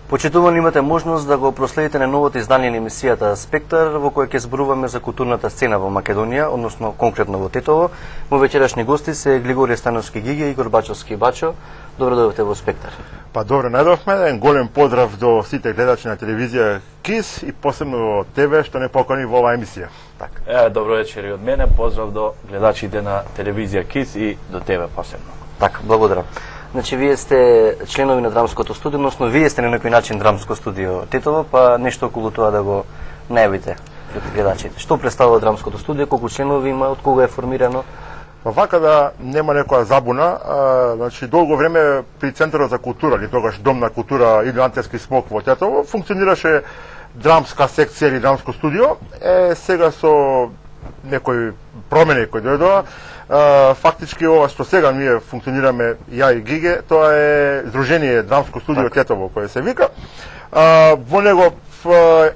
Почитувани, имате можност да го проследите на новото издание на емисијата Спектар, во која ќе зборуваме за културната сцена во Македонија, односно конкретно во Тетово. Мои вечерашни гости се Глигорија Становски Гиги и Игор Бачовски Бачо. Добро дојдовте во Спектар. Па добро најдовме, еден голем поздрав до сите гледачи на телевизија КИС и посебно во тебе што не покани во оваа емисија. Така. Добро вечер и од мене, поздрав до гледачите на телевизија КИС и до тебе посебно. Така, благодарам. Значи, вие сте членови на драмското студио, односно вие сте на некој начин драмско студио Тетово, па нешто околу тоа да го најавите пред гледачите. Што представува драмското студио, колку членови има, од кога е формирано? Па вака да нема некоја забуна, значи долго време при Центарот за култура, или тогаш Дом на култура или Антески смок во Тетово, функционираше драмска секција или драмско студио. Сега со некои промени кои дојдоа, фактички ова што сега ние функционираме, ја и Гиге, тоа е Здружение Драмско студио Тетово, кое се вика. Во него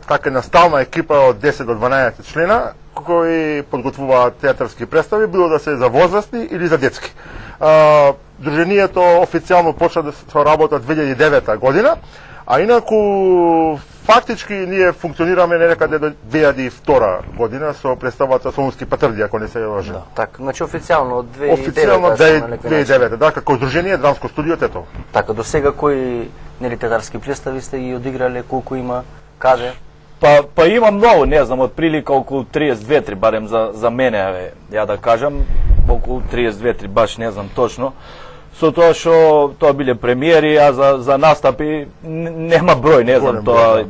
така една стална екипа од 10 до 12 члена, кои подготвуваат театарски представи, било да се за возрастни или за детски. Здруженијето официјално почна да се работа 2009 година, а инаку фактички ние функционираме некаде до 2002 година со представата Солунски патрди, ако не се лажам. Да, така, значи официјално од 2009. Официјално 2009, да, како Здружение Драмско студио Тетово. Така, до сега кои театарски представи сте ги одиграле, колку има, каде? Па има многу, не знам, од прилика околу 32-3, барем за мене, ја да кажам, околу 32-3, баш не знам точно. Со тоа што тоа биле премиери, а за настапи нема број, не знам, тоа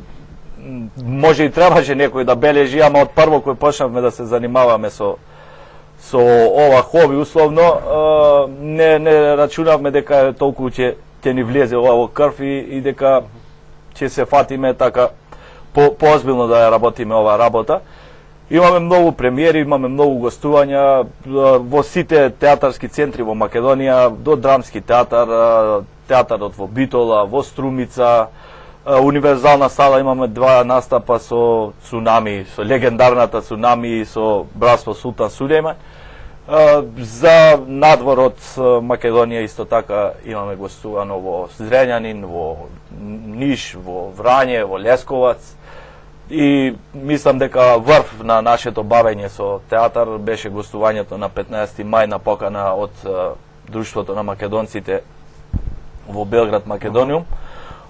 може и требаше некој да бележи, ама од прво кој почнавме да се занимаваме со ова хоби условно, не рачунавме дека толку ќе ни влезе ова во крв и дека ќе се фатиме така поозбилно да ја работиме оваа работа. Имаме многу премиери, имаме многу гостувања во сите театарски центри во Македонија, до Драмски театар, театарот во Битола, во Струмица, Универзална сала имаме 2 настапа со Цунами, со легендарната Цунами и со Братство Султан Сулејман. За надвор од Македонија исто така имаме гостувано во Зренјанин, во Ниш, во Врање, во Лесковац. И мислам дека врв на нашето бавење со театар беше гостувањето на 15 мај на покана од Друштвото на македонците во Белград, Македониум,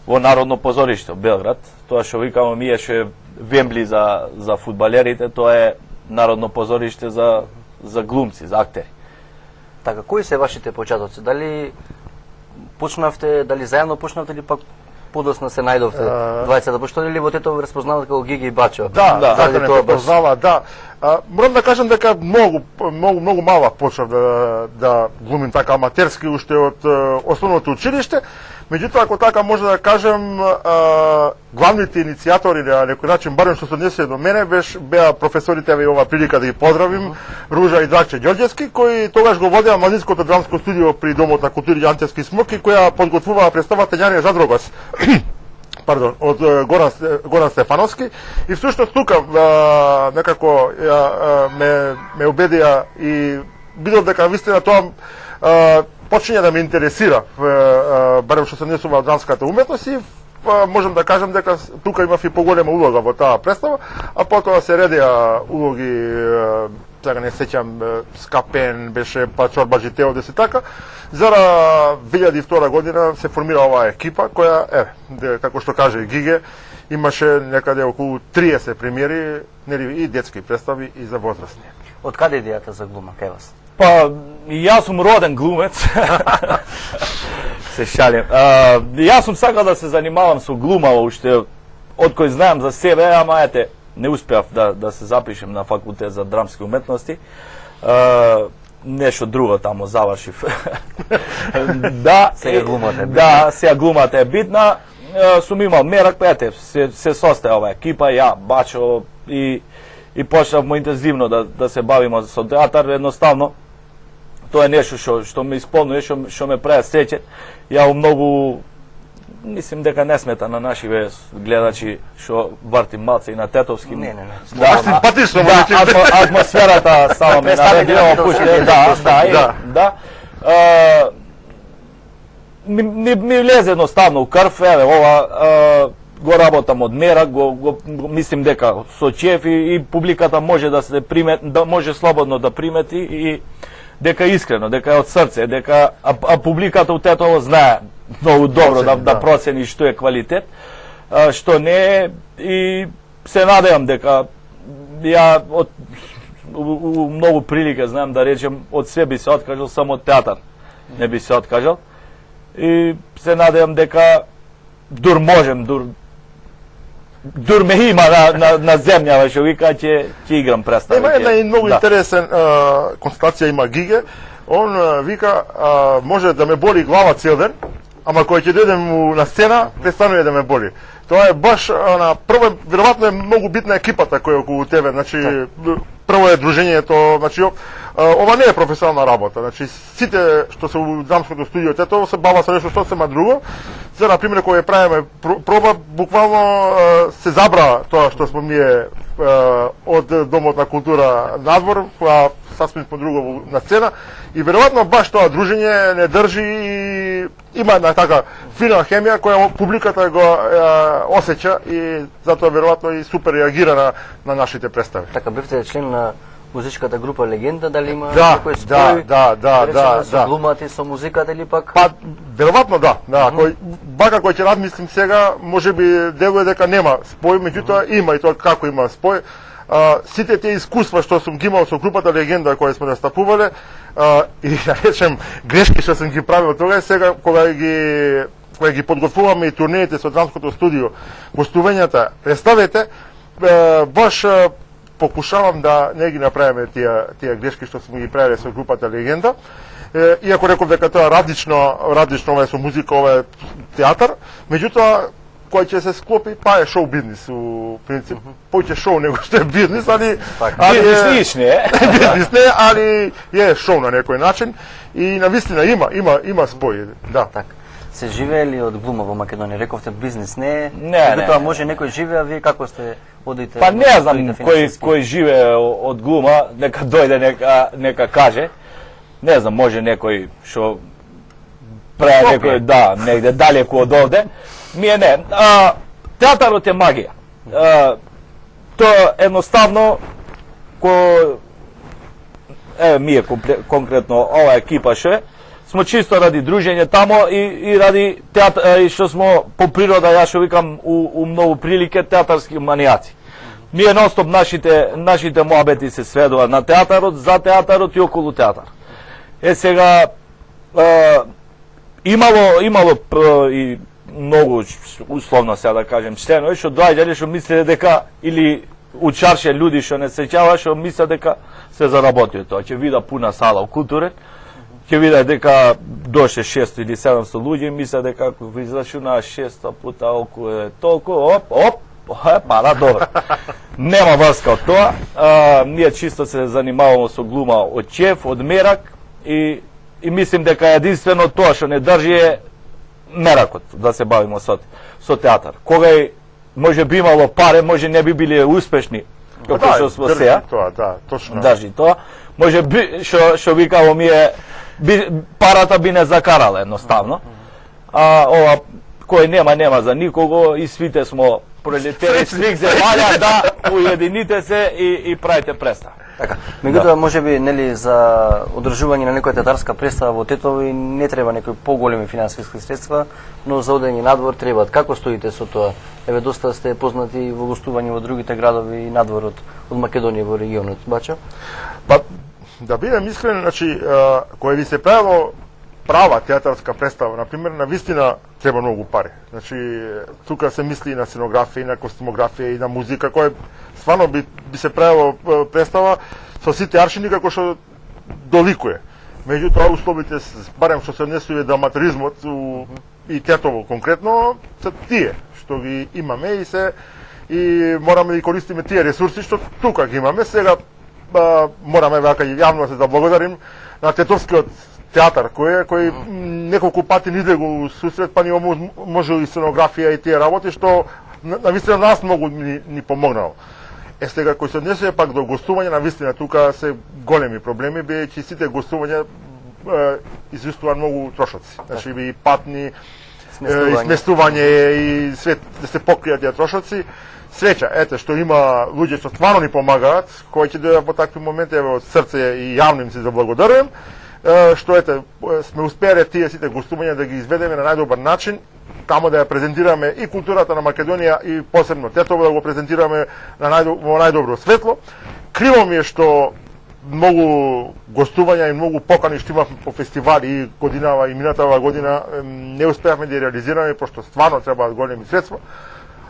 во Народно позориште Белград. Тоа што викаме ние што е Вембли за фудбалерите, тоа е Народно позориште за глумци, за актери. Така, кои се вашите почетоци? Дали почнавте, дали заедно почнавте или пак подосна се најдовте двајцата, пошто ли во Тетово разпознавате како Гиги и Бачо? Да, така не препознава, да. Морам да кажам дека многу мала почнав да глумим така аматерски уште од основното училиште. Меѓутоа, ако така може да кажем, главните иницијатори на некој начин, барем што се однесе до мене, беа професорите, и ова прилика да ги поздравим, Ружа и Драгче Ѓорѓевски, кои тогаш го водеа младинското драмско студио при Домот на култури Антески смок и која подготвуваа представата Њане Задрогас. Пардон, од Горан Стефановски. И всушност тука некако ме убедија и видов дека вистина тоа почиња да ме интересира, барем што се несува од драмската уметност и можам да кажам дека тука имав и поголема улога во таа представа, а потоа се редеа улоги, сега не сеќам, Скапен беше, па Чорба Житеодес и така. За 2002 година се формира оваа екипа, која, како што каже Гиге, имаше некаде околу 30 премиери, и детски представи и за возрастни. Од каде идејата за глума кај вас? Па, јас сум роден глумец. Се шалим. Јас сум сакал да се занимавам со глума уште од кој знаем за себе, ама не успеав да се запишем на факултет за драмски уметности. Нешто друго тамо завршив. Да, сега глумата е битна. Да, сега глумата е битна. Сум имал мерак, се состоја ова екипа, ја, Бачо и почнавме интензивно да се бавиме со театар. Едноставно, тоа е нешто што ме исполнува, што ме прави среќен. Ја многу, мислим дека не смета на нашиве гледачи што вртим малце и на тетовски. Не. Да, симпатично, атмосферата става ме наредила, да. ми влезе едноставно у крв, еве ова го работам од мерак, мислим дека со чеф и публиката може да се да може слободно да примети и дека искрено, дека е од срце, дека а публиката од Тетово знае многу добро да процени што е квалитет, што не е, и се надевам дека ја у многу прилика знам да речем од све би се откажал, само од театар не би се откажал, и се надевам дека дур можем, дур ме има на земјава, што вика, ќе играм представи. Има една и многу интересен констатација има Гиге. Он вика, може да ме боли глава цел ден, ама кога ќе дојдем на сцена, престанува да ме боли. Тоа е баш на прво, веројатно е многу битна екипата која е околу тебе, значи прво е дружењето, значи ова не е професионална работа. Значи сите што се у драмското студио Тетово се бава со нешто сосема друго. За на пример кога ја правиме проба, буквално се забра тоа што сме ние од Домот на култура надвор, сасвим по друго на сцена, и веројатно баш тоа дружење не држи и има една така фина хемија која публиката го осеќа и затоа веројатно и супер реагира на нашите представи. Така, бевте член на музичката група Легенда, дали има некој спој? Да. Со глумата и со музиката или пак? Па, веројатно да. Бака кој ќе размислим сега, можеби делува дека нема спој, меѓутоа има и тоа како има спој. Сите тие искуства што сум ги имал со групата Легенда која сме настапувале и да речем грешки што сум ги правил тогаш, сега кога ги подготвуваме и турнеите со драмското студио, гостувањата, представете, баш покушавам да не ги направиме тие грешки што сме ги правиле со групата Легенда. Иако реков дека тоа различно ова е со музика, ова е театар, меѓутоа кој ќе се склопи, па е шоу бизнис у принцип. Поќе шоу него што е бизнис, али бизнис не е. Бизнис не, али е шоу на некој начин и навистина има спој, да. Така. Се живеели од глума во Македонија? Рековте бизнис не е. Не. Тоа може некој живее, а вие како сте одите? Па не знам кој живее од глума, нека дојде, нека каже. Не знам, може некој што прави некој, да, негде далеку од овде. Мие не. Театарот е магија. Тоа едноставно мие конкретно ова екипа што е, смо чисто ради дружење тамо и ради театар, и што смо по природа, ја што викам у многу прилike театарски манијаци. Ние ностоп нашите муабети се сведува на театарот, за театарот и околу театар. Сега имало и многу условно сега да кажем членови што доаѓале што мислеле дека или учарше луѓе што не сеќава, што мислат дека се заработи тоа, ќе вида пуна сала у културен, ќе вида дека доше 600 или 700 луѓе и мислат дека ако израчуна 600 пута околу е толку, пара добро. Нема врска од тоа. Ние чисто се занимаваме со глума од чеф, од мерак и мислим дека единствено тоа што не држи е меракот, да се бавиме со театар. Кога може би имало паре, може не би биле успешни, како што сме сега. Да, точно. Држи тоа. Може би, што викаво ми е, парата би не закарала едноставно. Ова, кој нема за никого и свите смо пролетери свих земјања, да уедините се и правите представа. Така. Меѓутоа, можеби, нели, за одржување на некоја театарска представа во Тетово и не треба некои поголеми финансиски средства, но за одење надвор требаат. Како стоите со тоа? Еве, доста сте познати во гостување во другите градови и надвор од Македонија во регионот, бача? Па, да бидем искрен, значи, кој ви се правило права театарска представа, например, на вистина треба многу пари. Значи, тука се мисли и на сценографија, и на костимографија, и на музика, кој стварно би се правило представа со сите аршини како што доликуе. Меѓутоа, условите, барем што се однесува драматуризмот и Тетово конкретно, се тие што ги имаме и мораме да користиме тие ресурси што тука ги имаме. Сега мораме вака јавно се заблагодарим на Тетовскиот театар кој неколку пати ни излегол сусрет, па ни може и сценографија и тие работи што навистина нас многу ни помогнало. Сега кој се однесува пак до гостување, навистина тука се големи проблеми, бидејќи сите гостувања изискува многу трошоци. Значи и патни, и Сместување. сместување и све да се покријат тие трошоци. Среќа, ете што има луѓе што стварно ни помагаат, кои ќе дојдат во такви моменти, ево од срце и јавно им се заблагодарувам, што ете сме успеале тие сите гостувања да ги изведеме на најдобар начин, тамо да ја презентираме и културата на Македонија и посебно Тетово да го презентираме во најдобро светло. Криво ми е што многу гостувања и многу покани што имавме по фестивали и годинава и минатава година не успеавме да ја реализираме, пошто стварно требаат големи средства.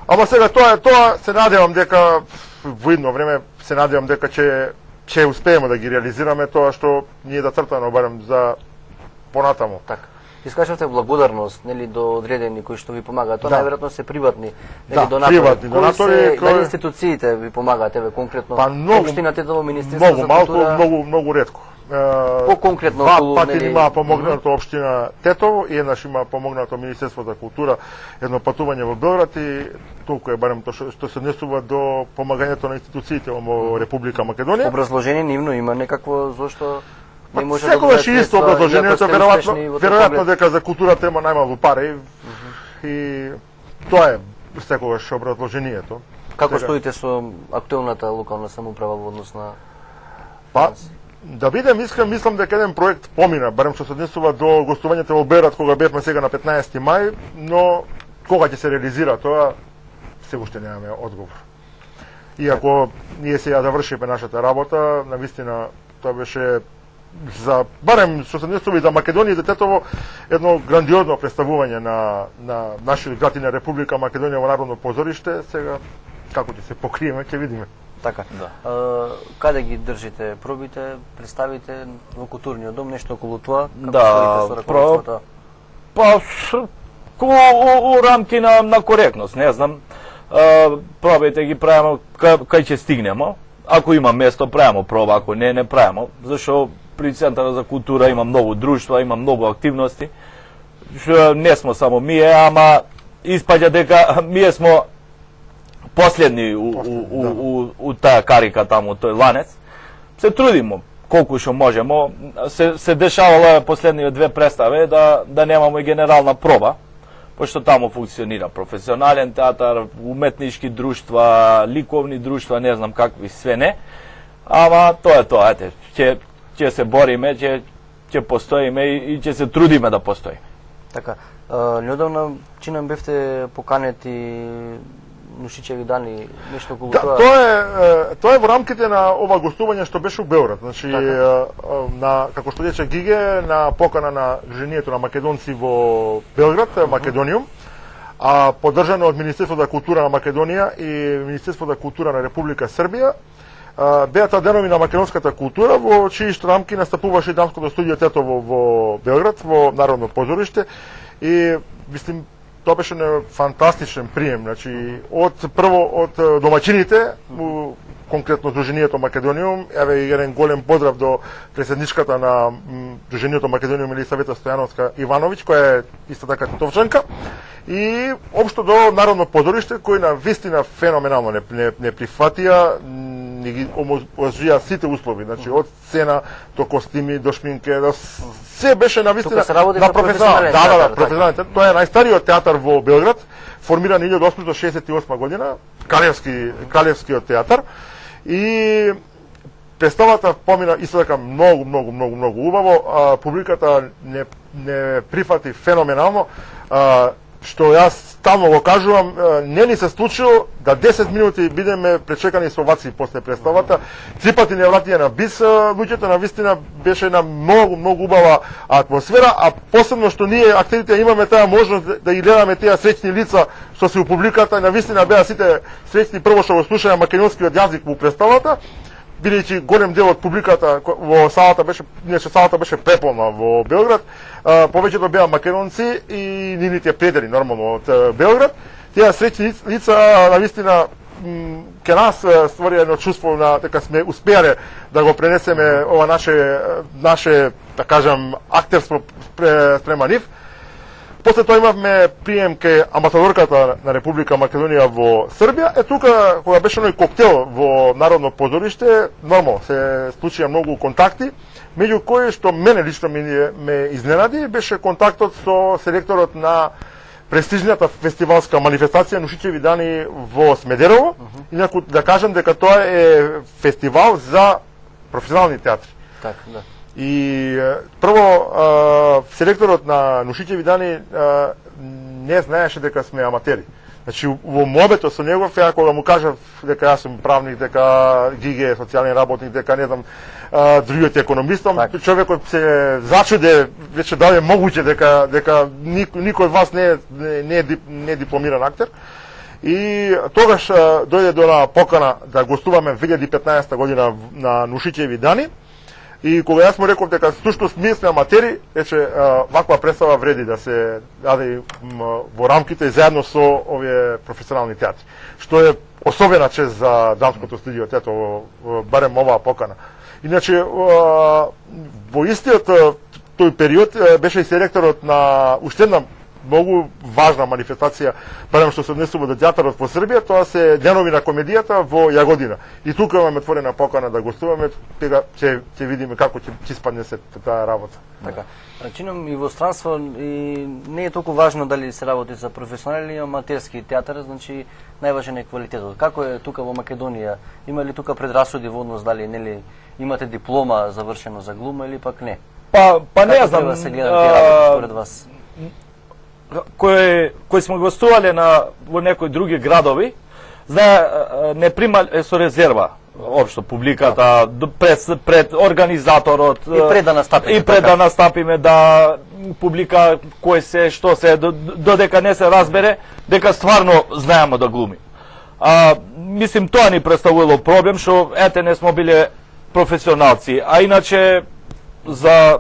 Ама сега тоа се надевам дека во идно време се надевам дека ќе успееме да ги реализираме тоа што ни е зацртано барем за понатаму. Така. Искажавте благодарност, нели, до одредени кои што ви помагаат. Тоа Да. најверојатно се приватни, Да, донатори. приватни донатори, Дали институциите ви помагаат, еве конкретно? Па многу, Општина Тетово, Министерство многу за малку, култура. многу ретко. По-конкретно Два околу, пати нели- има помогнато општина Тетово и еднаш има помогнато Министерство за култура, едно патување во Белград и толку е барем тоа што се однесува до помагањето на институциите во Република Македонија. Образложение нивно има некакво зошто не може да Секогаш добијат исто средства, образложението, иако сте успешни во тој веројатно поглед. дека за културата има најмалку пари и тоа е секогаш образложението. Како Сега- стоите со актуелната локална самоуправа во однос на Па, да бидем искрен, мислам дека еден проект помина, барем што се однесува до гостувањето во Белград кога бевме сега на 15 мај, но кога ќе се реализира тоа, се уште немаме одговор. Иако ние сега завршивме нашата работа, навистина тоа беше за барем што се однесува и за Македонија и за Тетово едно грандиозно представување на нашиот град и на Република Македонија во Народно позориште. Сега како ќе се покриеме, ќе видиме. Така. Да. Каде ги држите пробите, представите во културниот дом, нешто околу тоа? Како Да, стоите со раководството? Па, у рамки на коректност, не знам. Пробите ги правиме кај ќе стигнемо. Ако има место, правиме проба, ако не правиме. Зашо при Центарот за култура има многу друштва, има многу активности. Што не смо само ние, ама испаѓа дека ние смо последни у таа карика таму, тој ланец. Се трудимо колку што можемо. Се дешавало последниве две представи да немаме и генерална проба, пошто таму функционира професионален театар, уметнички друштва, ликовни друштва, не знам какви све не. Ама тоа е тоа, ете, ќе се бориме, ќе постоиме и ќе се трудиме да постоиме. Така. Неодамна чинам бевте поканети Нушичеви дани, нешто околу Да, тоа. тоа е во рамките на ова гостување што беше у Белград. Значи, на, како што рече Гиге, на покана на Движењето на македонци во Белград, Македониум, а поддржано од Министерство за култура на Македонија и Министерство за култура на Република Србија, беа таа денови на македонската култура, во чии рамки настапуваше и дамското студио Тетово во Белград, во Народно позориште. И, мислим, тоа беше не фантастичен прием, значи прво од домаќините, конкретно Движењето Македониум, еве и еден голем поздрав до председничката на Движењето Македониум Елисавета Стојановска Ивановиќ, која е исто така тетовчанка, и општо до Народно позориште, кои на вистина феноменално не прифатија, не ги омозвија сите услови, значи од сцена до костими, до шминке, до се беше на вистина Тука се работи на за професионален Да, театар, професионален театар. Тоа е најстариот театар во Белград, формиран 1868 година, Кралевскиот театар, и представата помина исто така многу убаво, публиката не прифати феноменално, што јас стално го кажувам, не ни се случило да 10 минути бидеме пречекани со овации после представата. Три пати не вратија на бис луѓето, на вистина беше на многу убава атмосфера, а посебно што ние актерите имаме таа можност да ги гледаме тие среќни лица што се у публиката, на вистина беа сите среќни прво што го слушаа македонскиот јазик во представата, бидејќи голем дел од публиката во салата беше, салата беше преполна во Белград, повеќето беа македонци и нивните предели нормално од Белград. Тие среќни лица навистина ке нас створи едно чувство на дека сме успеале да го пренесеме ова наше да кажам актерство спрема нив. После тоа имавме прием кај амбасадорката на Република Македонија во Србија. Тука, кога беше оној коктел во Народно позориште, нормално се случија многу контакти, меѓу кои што мене лично ме изненади беше контактот со селекторот на престижната фестивалска манифестација Нушичеви дани во Смедерово. Инаку да кажам дека тоа е фестивал за професионални театри. Така, да. И прво селекторот на Нушичеви дани не знаеше дека сме аматери. Значи во мобето со негов, ја кога му кажав дека јас сум правник, дека Гиге е социјален работник, дека не знам другиот економистом, човекот се зачуде, веќе дали е могуќе дека никој од вас не е дипломиран актер. И тогаш дојде до покана да гостуваме 2015 година на Нушичеви дани. И кога јас му реков дека всушност ние сме аматери, рече ваква представа вреди да се даде во рамките заедно со овие професионални театри. Што е особена чест за дамското студио театро, барем оваа покана. Иначе во истиот тој период беше и селекторот на уште една многу важна манифестација, барем што се однесува до театарот во Србија, тоа се денови на комедијата во Јагодина. И тука имаме отворена покана да гостуваме, тега ќе видиме како ќе испадне се таа работа. Така. Чином и во странство и не е толку важно дали се работи за професионални или аматерски театар, значи најважен е квалитетот. Како е тука во Македонија? Има ли тука предрасуди во однос дали нели имате диплома завршено за глума или пак не? Па не знам. Како се гледа тие работи според вас? Кои сме гостувале во некои други градови, не примале со резерва општо публиката пред организаторот и пред да настапиме. И пред да настапиме да публика кој се, што се, додека не се разбере дека стварно знаеме да глуми. Мислим тоа ни представувало проблем што ете не смо биле професионалци, а иначе за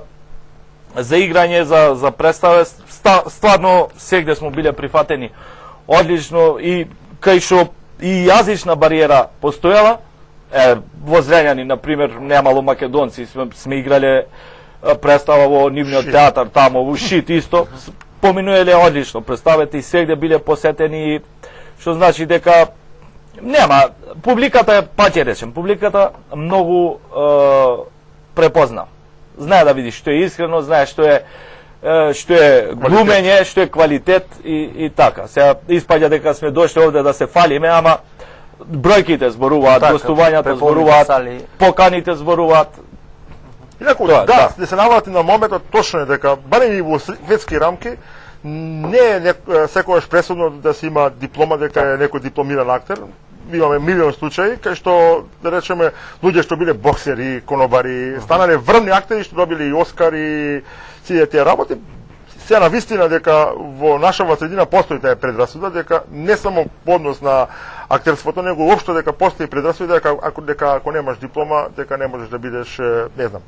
играње, за представа, стварно сегде смо биле прифатени одлично и кај што и јазична бариера постојала. Во Зрењани, например, немало македонци, сме играле представа во нивниот театар, тамо во Шит исто, поминуеле одлично представете и сегде биле посетени, што значи дека нема, публиката, пак ќе речем, публиката многу препозна. Знае да види што е искрено, знае што е глумење, што е квалитет и така. Сега испаѓа дека сме дошли овде да се фалиме, ама бројките зборуваат, гостувањата зборуваат, поканите зборуваат. Инаку, да се наврати на моментот, точно е дека, барем и во светски рамки, не е секогаш пресудно да се има диплома, дека е некој дипломиран актер. Имаме милион случаи, кај што, да речеме, луѓе што биле боксери, конобари, станале врвни актери, што добили и Оскар и сите тие работи. Се на вистина дека во нашава средина постои таа предрасуда, дека не само по однос на актерството, него уопшто дека постои предрасуда дека ако немаш диплома, дека не можеш да бидеш, не знам.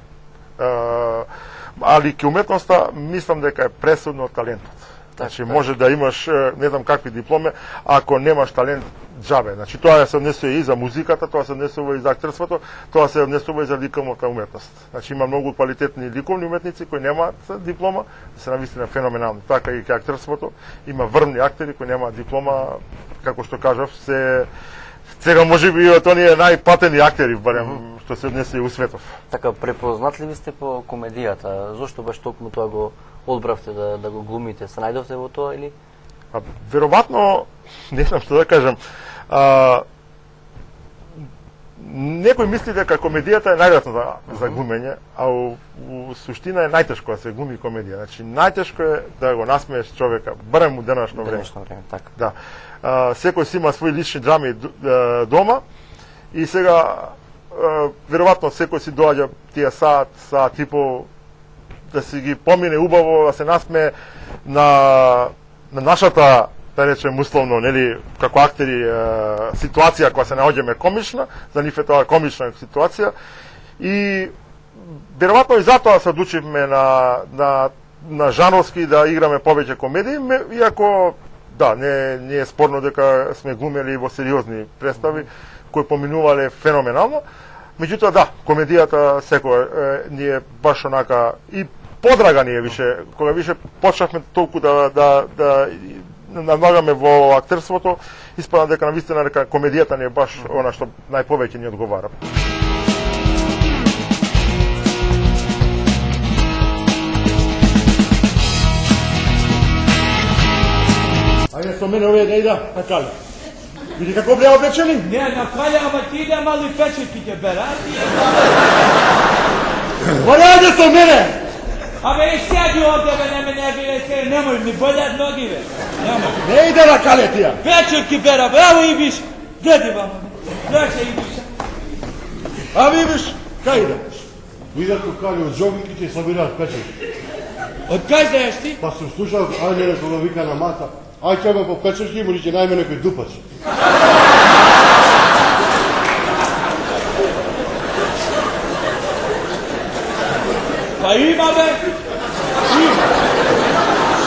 Али ке уметноста, мислам дека е пресудно талентот. Значи може да имаш не знам какви дипломи, ако немаш талент џабе. Значи тоа се однесува и за музиката, тоа се однесува и за актерството, тоа се однесува и за ликовната уметност. Значи има многу квалитетни ликовни уметници кои немаат диплома, се навистина феноменални. Така и кај актерството има врвни актери кои немаат диплома, како што кажав, сега можеби од оние најплатени актери, барем што се однесе и у светов. Така препознатливи сте по комедијата. Зошто баш токму тоа го одбравте да го глумите? Се најдовте во тоа или? Веројатно, не знам што да кажам, некој мисли дека комедијата е најлесна за глумење, а у суштина е најтешко да се глуми комедија. Значи најтешко е да го насмееш човека, барем у денешно време. Така. Да. Секој си има свои лични драми дома и сега веројатно секој си доаѓа тие саат и по да си ги помине убаво, да се насмее на нашата, да речем условно, нели, како актери, ситуација која се наоѓаме комична, за нив е тоа комична ситуација и веројатно и затоа се одлучивме на жанровски да играме повеќе комедии, иако да, не е спорно дека сме глумели во сериозни представи кои поминувале феноменално. Меѓутоа да, комедијата секој ни е баш онака и подрага ние више, кога више почнавме толку да надмагаме во актерството, испадна дека навистина дека комедијата ни е баш она што најповеќе ни одговара. Ајде со мене овие да ида, така ли? Види како бе облечени? Не, на края, ама ти иде мали печетки ќе бера. Ајде со мене! Абе, и седи овде, бе, не гледай се, немoj, ми болят ноги, бе. Немoj. Не иде на калетија! Печетки бера, бе, ево и биш. Гледи, мамо. Гледай и биш. А ви биш, кај иде? Видат кога од джогинг ќе собираат печерки. Од кај знаеш ти? Па сум слушал Ајлера кога вика на мата, ај ќе по печерки и му рече најме некој дупач. Па има, бе. Има.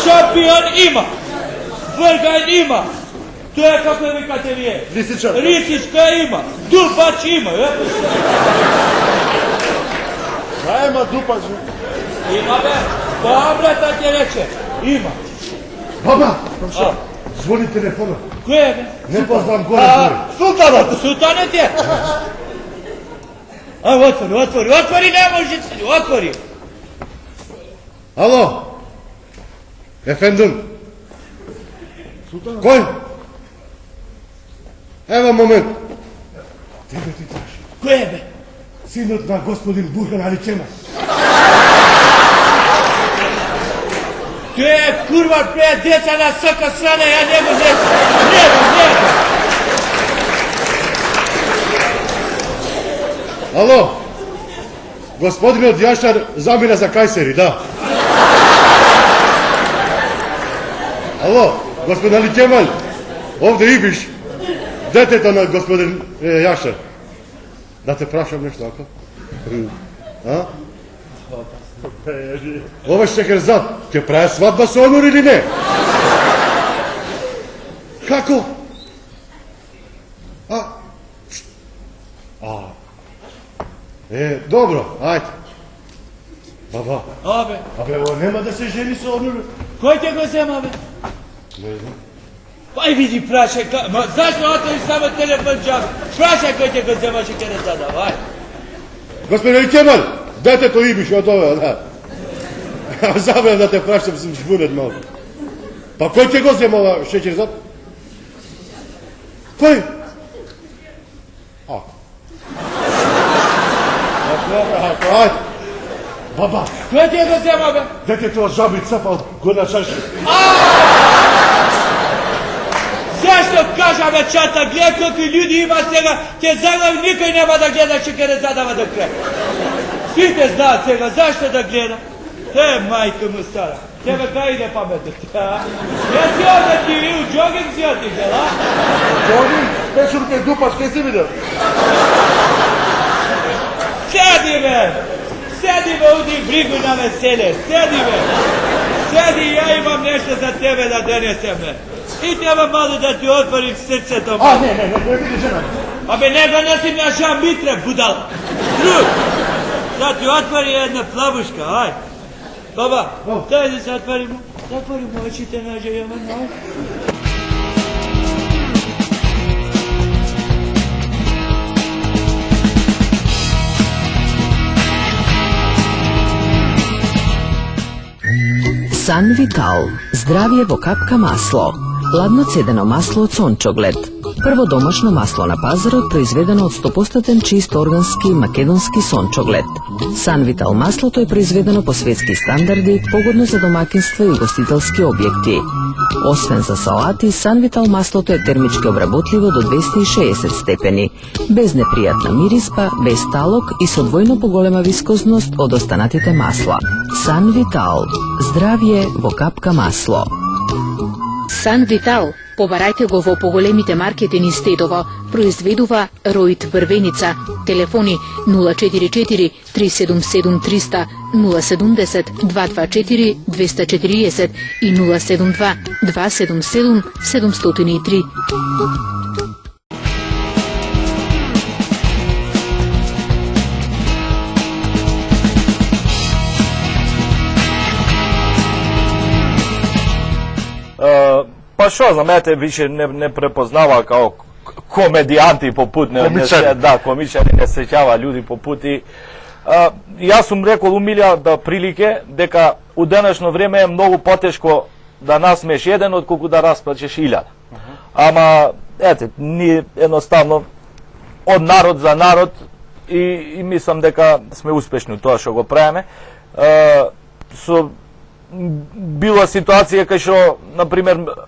Шампион има. Врган има. Тоа е како викате вие. Лисичар. Рисичка има. Дупач има, ето што. Најма дупач. Има, бе. Бабрата ќе рече. Има. Баба! Звони телефонот. Кој е, бе? Не познам горе. Султанот! Султанот е. Ај, отвори, не може се, отвори. Ало? Ефендун? Кој? Ево момент. Тебе ти траш. Кој е, бе? Синот на господин Бурхан Аличема. Тој е курва пре деца на сака страна, ја не го знам. Не. Ало? Господинот Јашар замина за Кајсери, да. Ало? Господин Аличемал? Овде Ибиш. Детето на господин Јашар. Да те прашам нешто, ако? А? Ова Шекерзад, ќе прави свадба со Онур или не? Како? Добро, ајде. Баба, Абе, ово нема да се жени со Онур? кој ќе го зема, бе? Не знам. Ај види, прашај, зашто отвори само телефон джаб? Прашај кој ќе го зема Шекерзада, ај. Господин Кемал, детето Ибиш од ова, да. Забрав да те прашам, сум жбунет малко. Па кој ќе го зема ова Шекерзад? Кој? Ајде. Баба, Кој ќе го зема, бе? детето од жаби цапал го на чаши. Зашто кажа, бе, чата, гледа колку луѓе има сега, ќе загнав, никој нема да гледа Шекерзадава до крај. Сите знаат сега, зашто да гледа? Мајка му стара, тебе кај иде паметот? Ја си овде ти ви у джогинг си отишел, а? Джогинг, печурка и дупач, кај си видел? Седи, бе, уди бригу на веселе, седи, бе. Седи, ја имам нешто за тебе да донесем, бе. И треба мало да ти отворим срцето. Не види жена. Абе, не го носим на Жан Митре, будал. Друг, да ти отвори една плавушка, ај. Баба, дај да се отворим очите на Жејаман, ај. San Vital. Zdravje во капка масло. Ладно цедено масло од сончоглед. Прво домашно масло на пазарот, произведено од 100% чист органски македонски сончоглед. San Vital маслото е произведено по светски стандарди, погодно за домакинства и угостителски објекти. Освен за салати, San Vital маслото е термички обработливо до 260 степени, без непријатна мириспа, без талок и со двојно поголема вискозност од останатите масла. San Vital. Здравје во капка масло. San Vital. Побарајте го во поголемите маркети низ Стедово. Произведува Роид Врвеница. Телефони 044 377 300, 070 224 240 и 072 277 703. Ама што, за мете више не препознава као комедијанти попут, комичари не сеќава луѓе попут и јас сум рекол у милијада прилике дека у денешно време е многу потешко да насмеш еден отколку да расплачеш 1000. Ама ете, ние едноставно од народ за народ и мислам дека сме успешни у тоа што го правиме. Со била ситуација кај што на пример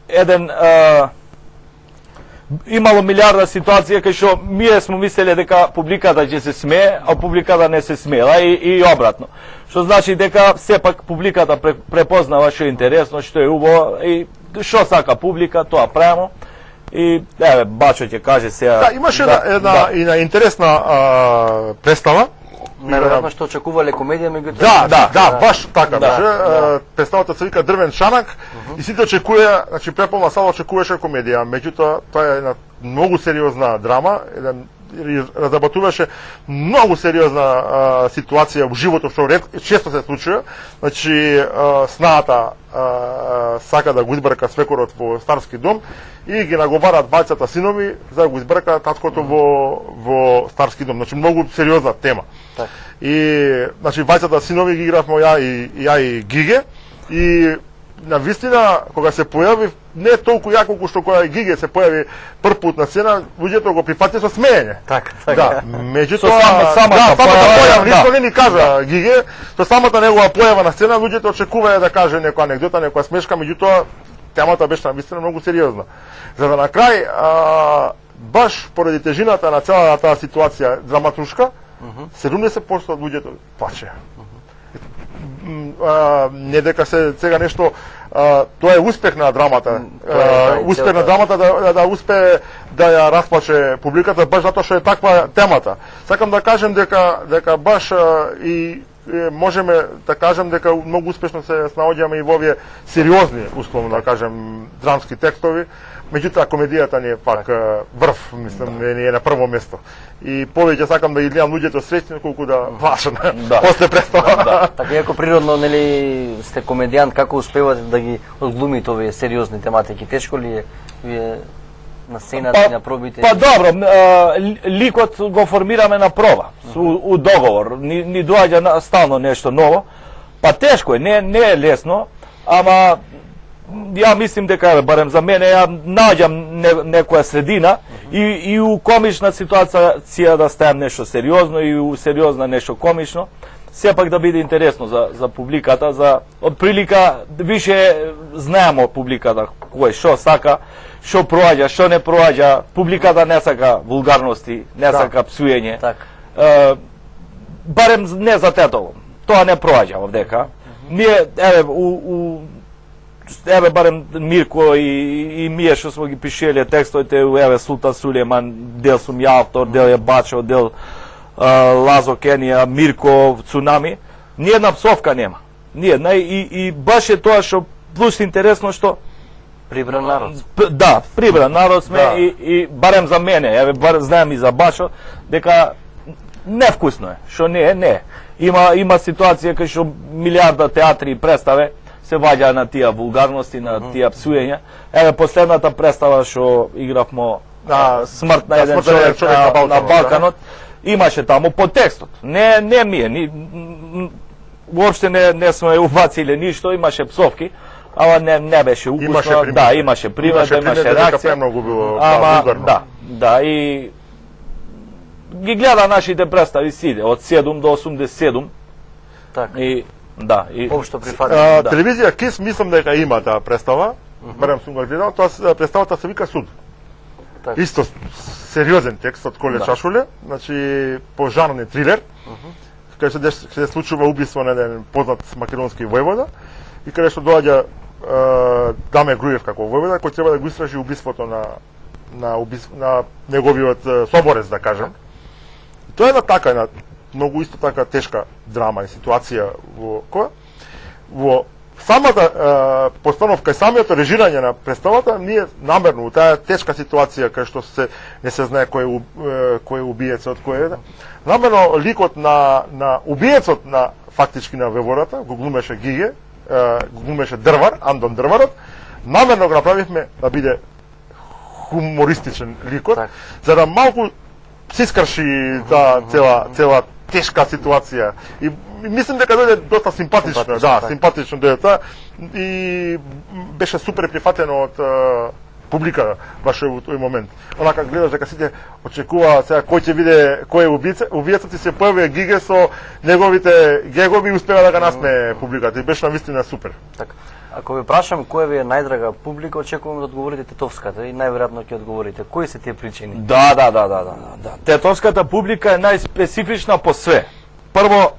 еден имало милиарда ситуација кај што ние сме мислеле дека публиката ќе се смее, а публиката не се смеела и обратно. Што значи дека сепак публиката препознава што е интересно, што е убаво и што сака публика, тоа правимо. И еве Бачо ќе каже сега. Да, имаше една интересна представа. Наверојатно што очекувале комедија, меѓутоа. Да, баш така беше. Представата се вика Дрвен шанак и сите очекува, значи преполна сала очекуваше комедија, меѓутоа тоа е една многу сериозна драма, разработуваше многу сериозна ситуација во животот што често се случува. Значи снаата сака да го избрка свекорот во старски дом и ги наговарат бајцата синови за да го избрка таткото во старски дом. Значи многу сериозна тема. Так. И значи бајцата синови ги игравме ја и Гиге и на вистина кога се појави не толку јако колку што кога Гиге се појави прв пат на сцена, луѓето го прифатија со смеење. Така. Да, меѓутоа самата појава, ништо не ни кажа Гиге, со самата негова појава на сцена луѓето очекуваа да каже некоја анегдота, некоја смешка, меѓутоа темата беше навистина многу сериозна. За да на крај баш поради тежината на целата таа ситуација драматуршка, 70% од луѓето плачеа. Не дека се сега нешто тоа е успех на драмата. Успех на драмата да успее да ја расплаче публиката баш затоа што е таква темата. Сакам да кажем дека баш и можеме да кажем дека многу успешно се снаоѓаме и во овие сериозни, условно да кажем, драмски текстови. Меѓутоа комедијата не е пак врв, мислам, не е на прво место. И повеќе сакам да ги гледам луѓето среќни колку да плашам после представа. Така иако природно нели сте комедијант, како успевате да ги одглумите овие сериозни тематики? Тешко ли е вие на сцената, на пробите? Па добро, ликот го формираме на проба, у договор. Ни доаѓа стално нешто ново. Па тешко е, не е лесно, ама ја мислим дека, барем за мене, ја наоѓам некоја средина и у комична ситуација да ставам нешто сериозно и у сериозна нешто комично, сепак да биде интересно за публиката, за отприлика више знаеме публиката кој што сака, што проаѓа, што не проаѓа, публиката не сака вулгарности, не сака псуење. Барем не за тето, тоа не проаѓа овдека. Ние, еве барем Мирко и Мие што смо ги пишеле текстовите, еве Султан Сулейман, дел сум ја автор, дел е Бачо, дел Лазо Кенија, Мирко, Цунами, ниједна псовка нема. Ниједна и баш е тоа што плюс интересно што прибран народ. Да, прибран народ сме и барем за мене, еве знаем и за Башо дека невкусно е, што не е. Има ситуација кај што милиарда театри и представе се ваѓа на тие вулгарности, на тие псуења. Еве последната представа што игравмо смрт на еден човек на Балканот, имаше таму подтекстот. Не ми уопште не сме убациле ништо, имаше псовки, ама не беше укусно. Да, имаше пример, имаше реакција. Ама да, и ги гледа нашите представи сиде од 7 до 87. Така. И да, и општо прифатено. Телевизија КИС мислам дека има таа представа. Барем сум го гледал, тоа представата се вика Суд. Така. Исто сериозен текст од Коле Чашуле, значи пожарни трилер. Кај се случува убиство на еден познат македонски војвода и каде што доаѓа Даме Груев како војвода кој треба да го истражи убиството на неговиот соборец, да кажем. Тоа е една многу исто така тешка драма и ситуација во самата постановка и самиот режирање на представата, ние намерно, таа тешка ситуација кај што не се знае кој е убиецот, кој е, намерно ликот на убиецот на фактички на Вевората, го глумеше Гиге, го глумеше Дрвар, Андон Дрварот, намерно го направивме да биде хумористичен ликот, Так. за да малку се искрши таа цела тешка ситуација. И мислим дека дојде доста симпатично, Симпатично, да, так. симпатично дојде тоа и беше супер прифатено од публика баш во тој момент. Онака гледаш дека сите очекуваат сега кој ќе биде кој е убиецот и се појави Гиге со неговите гегови и успева да го насме публиката и беше навистина супер. Така. Ако ви прашам која ви е најдрага публика, очекувам да одговорите тетовската и најверојатно ќе одговорите. Кои се тие причини? Да. Тетовската публика е најспецифична по све. Прво,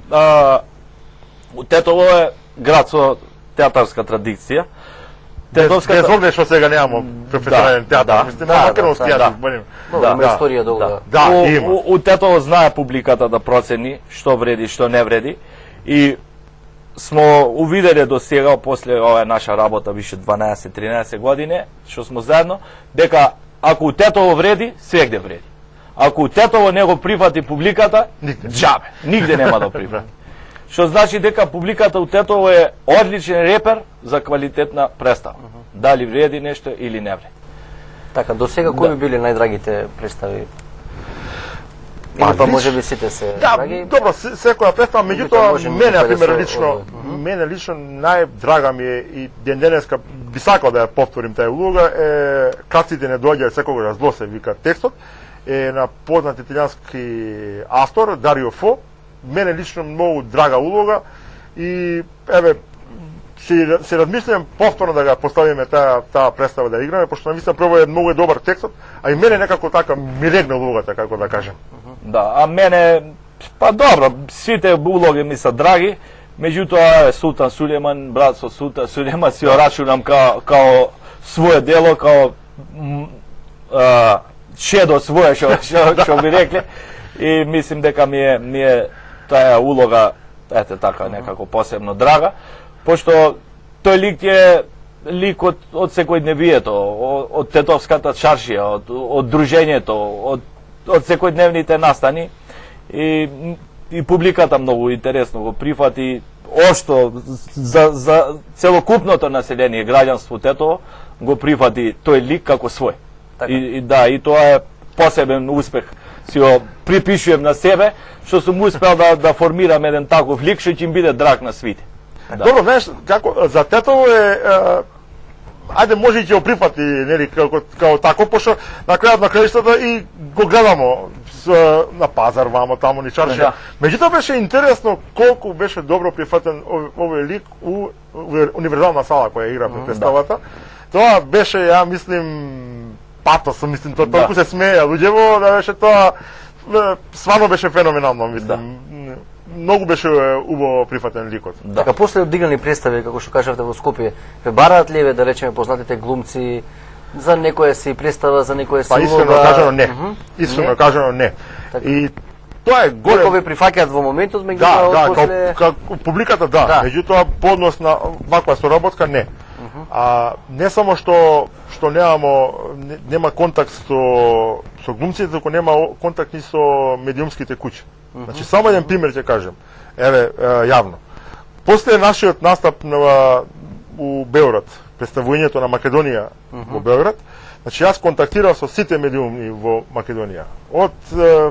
Тетово е град со театарска традиција. Без оглед што сега немамо професионален театар, мислам, македонски јазик, барем. Има историја долга. Да, има. У Тетово знае публиката да процени што вреди, што не вреди. И смо увиделе до сега, после ова наша работа, више 12-13 години, што смо заедно, дека ако у Тетово вреди, свегде вреди. Ако у Тетово не го прифати публиката, джабе, нигде нема да прифати. Што значи дека публиката у Тетово е одличен репер за квалитетна представа. Дали вреди нешто или не вреди. Така, до сега кои би били најдрагите представи? Или па може би сите се Да, драги? добро, секоја представа, меѓутоа може мене на некој да пример се лично, одвои. мене лично најдрага ми е и ден денеска би сакал да ја повторим таа улога е Краците не доаѓаат секогаш зло се вика текстот е на познат италијански автор Дарио Фо. Мене лично многу драга улога и еве се размислувам повторно да го поставиме таа представа да играме, пошто навистина прво е многу добар текстот, а и мене некако така ми легна улогата, како да кажем. Да, а мене, па добро, сите улоги ми се драги, меѓутоа Султан Сулеман, брат со Султан Сулеман, си го рачунам као свое дело, као шедо свое, што би рекле, и мислим дека ми е таа улога, ете така, некако посебно драга, пошто тој лик е лик од секојдневието, од тетовската чаршија, од дружењето, од секојдневните настани и публиката многу интересно го прифати, општо за целокупното население, граѓанство Тетово го прифати тој лик како свој. Така. И тоа е посебен успех. Си го припишувам на себе, што сум успел да формирам еден таков лик што ќе им биде драг на свите. Да. Добро, знаеш, како за Тетово е ајде може и ќе го прифати, нели, како тако, пошто на крајот на краиштата и го гледамо на пазар вамо таму ни чаршија. Да. Меѓутоа беше интересно колку беше добро прифатен овој лик у универзална сала која игра пред представата. Тоа беше, ја мислим, патос, мислим, тоа толку се смеја луѓево, да беше тоа свано беше феноменално, мислим. Многу беше убаво прифатен ликот. Така, после одиграни представи, како што кажавте во Скопје, ве бараат ли да речеме познатите глумци за некоја си представа, за некоја си Па улога? искрено кажано не. Искрено кажано не. Така. И тоа е Некој голем. ве прифаќаат во моментот, меѓутоа Да, после како публиката да, меѓутоа по однос на ваква соработка не. А не само што нема контакт со глумците, туку нема контакт ни со медиумските куќи. Значи само еден пример ќе кажем. Еве јавно. После нашиот настап у Београд, представувањето на Македонија во Београд, значи јас контактирав со сите медиуми во Македонија, од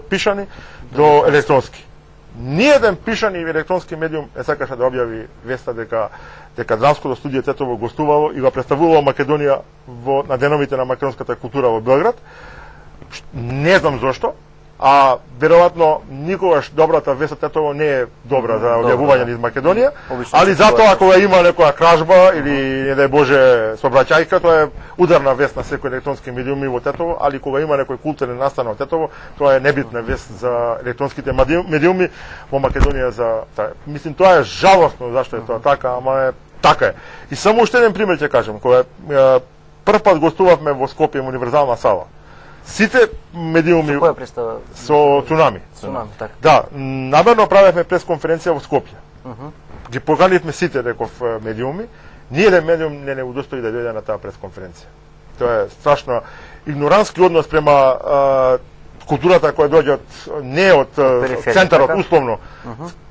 пишани до електронски. Ниеден пишани и електронски медиум не сакаше да објави веста дека Драмското студио Тетово гостувало и го представувало Македонија на деновите на македонската култура во Белград. Не знам зошто, а веројатно никогаш добрата вест од Тетово не е добра за објавување низ Македонија, али затоа кога има некоја кражба или не дај Боже сообраќајка, тоа е ударна вест на секој електронски медиум во Тетово, али кога има некој културен настан во Тетово, тоа е небитна вест за електронските медиуми во Македонија за таа. Мислим тоа е жалосно зашто е тоа така, ама е така е. И само уште еден пример ќе кажем, кога прв пат гостувавме во Скопје во универзална сала. Сите медиуми Со која представа? со Цунами. Цунами, така. Да, намерно правевме пресконференција во Скопје. Ги поканивме сите, реков, медиуми. Ниеден медиум не удостои да дојде на таа пресконференција. Тоа е страшно игнорантски однос према културата која доаѓа не од периферија, центарот, така? условно,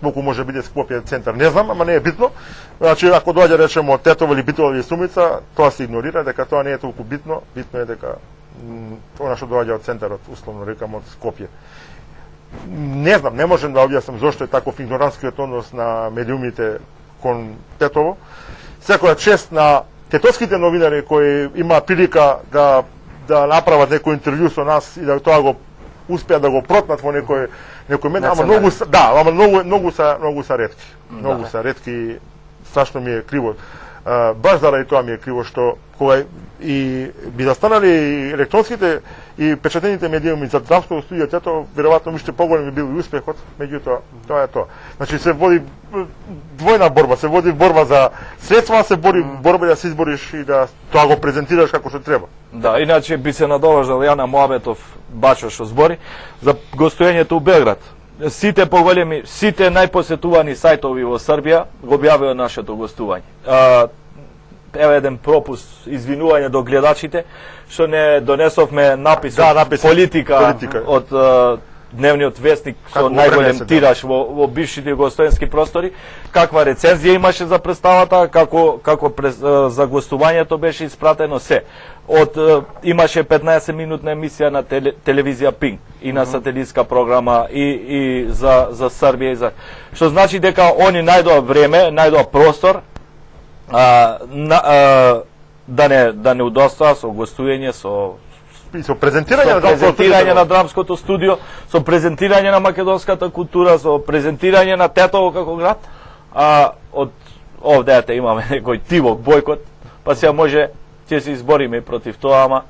колку може биде Скопје центар, не знам, ама не е битно. Значи, ако доаѓа, речемо, од Тетово или Битола или Сумица, тоа се игнорира, дека тоа не е толку битно, битно е дека она што доаѓа од центарот, условно рекам, од Скопје. Не знам, не можем да објаснам зошто е таков игнорантскиот однос на медиумите кон Тетово. Секоја чест на тетовските новинари кои има прилика да направат некој интервју со нас и да тоа го успеат да го протнат во некој момент, ама многу се ретки. Многу се ретки, страшно ми е криво. Баш заради тоа ми е криво што кога и би застанали електронските и печатените медиуми за драмското студио Тетово, веројатно уште поголем би бил и успехот, меѓутоа тоа е тоа. Значи се води двојна борба, се води борба за средства, се бори борба да се избориш и да тоа го презентираш како што треба. Да, иначе би се надоважал ја на Моабетов бачо што збори за гостоењето у Белград. Сите поголеми, сите најпосетувани сајтови во Србија го објавија нашето гостување. Еве еден пропуст, извинување до гледачите, што не донесовме напис политика од дневниот вестник со најголем тираж во бившите гостоенски простори, каква рецензија имаше за представата, како за гостувањето беше испратено се. Имаше 15 минутна емисија на телевизија Пинк и на сателитска програма и за Србија што значи дека они најдоа време, најдоа простор да не удостоа со гостување со презентирање на драмското студио, со презентирање на македонската култура, со презентирање на Тетово како град. Од овде имаме некој тивок бойкот, па сега може ќе се избориме против тоа, ама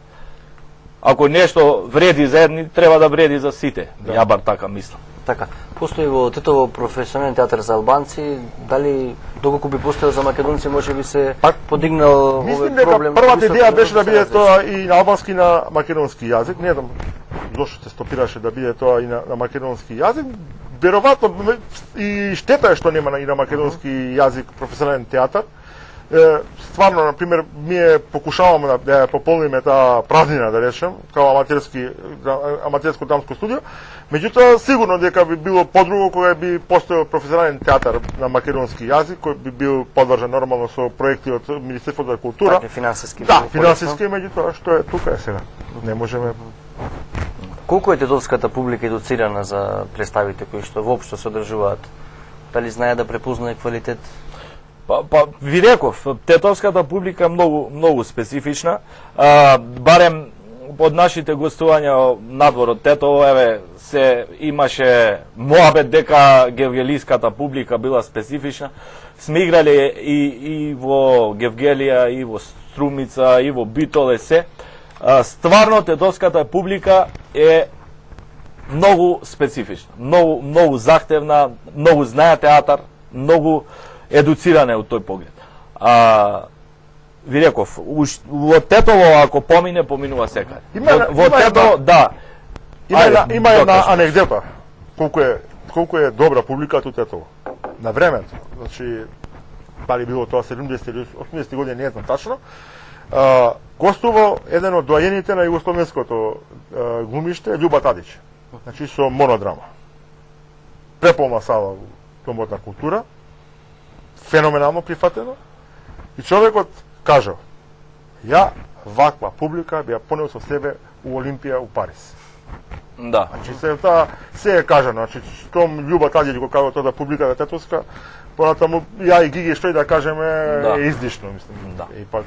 ако нешто вреди за едни, треба да вреди за сите. Ја бар така мислам. Така, постои во Тетово професионален театар за албанци, дали доколку би постоел за македонци, може би се подигнал мислим овој проблем? Дека првата идеја беше да биде тоа и на албански и на македонски јазик. Не знам зошто се стопираше да биде тоа и на македонски јазик. Веројатно и штета е што нема и на македонски јазик професионален театар. Стварно, например, ние покушаваме да ја пополниме таа празнина, да речем, као аматерско драмско студио. Меѓутоа, сигурно дека би било подруго кога би постоел професионален театар на македонски јазик, кој би бил подвржан нормално со проекти од Министерството за култура. Така, финансиски. Да, финансиски, меѓутоа, што е тука е сега. Не можеме. Колку е тетовската публика едуцирана за представите кои што воопшто се одржуваат? Дали знае да препознае квалитет? Па ви реков, тетовската публика е многу специфична. Барем од нашите гостувања надвор од Тетово, еве, се имаше моабет дека гевгелиската публика била специфична. Сме играли и во Гевгелија, и во Струмица, и во Битоле се. Стварно, тетовската публика е многу специфична, многу захтевна, многу знае театар, многу едуциране од тој поглед. Ви реков, во Тетово ако поминува секаде. Во Тетово, да. Има една анекдота. Колку е добра публиката од Тетово. На времето, значи, дали било тоа 70 или 80 години, не знам тачно, гостувал еден од доајените на југословенското глумиште, Љуба Тадич. Значи, со монодрама. Преполна сала во Домот на култура, феноменално прифатено, и човекот кажал, ја ваква публика би ја понел со себе у Олимпија у Париз. Да. Значи се е кажано, значи штом Љуба Тадиќ го кажа тоа да публиката тетовска, понатаму ја и Гиги што и да кажеме е излишно, мислам. Да. И пак